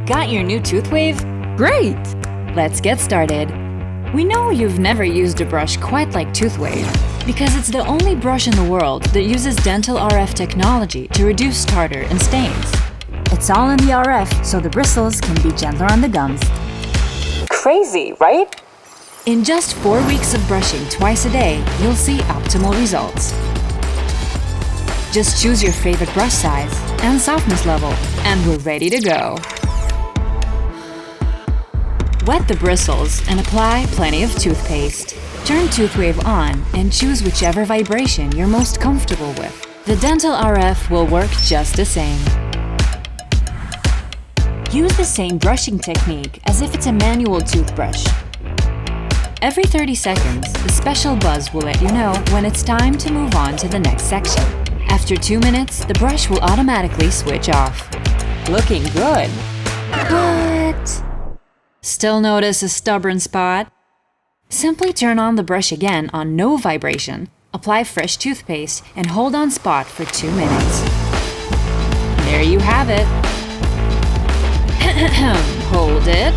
Got your new Toothwave? Great! Let's get started. We know you've never used a brush quite like Toothwave because it's the only brush in the world that uses dental RF technology to reduce tartar and stains. It's all in the RF, so the bristles can be gentler on the gums. Crazy, right? In just 4 weeks of brushing twice a day, you'll see optimal results. Just choose your favorite brush size and softness level, and we're ready to go. Wet the bristles and apply plenty of toothpaste. Turn Toothwave on and choose whichever vibration you're most comfortable with. The dental RF will work just the same. Use the same brushing technique as if it's a manual toothbrush. Every 30 seconds, the special buzz will let you know when it's time to move on to the next section. After 2 minutes, the brush will automatically switch off. Looking good. But still notice a stubborn spot? Simply turn on the brush again on no vibration, apply fresh toothpaste, and hold on spot for 2 minutes. There you have it. Hold it.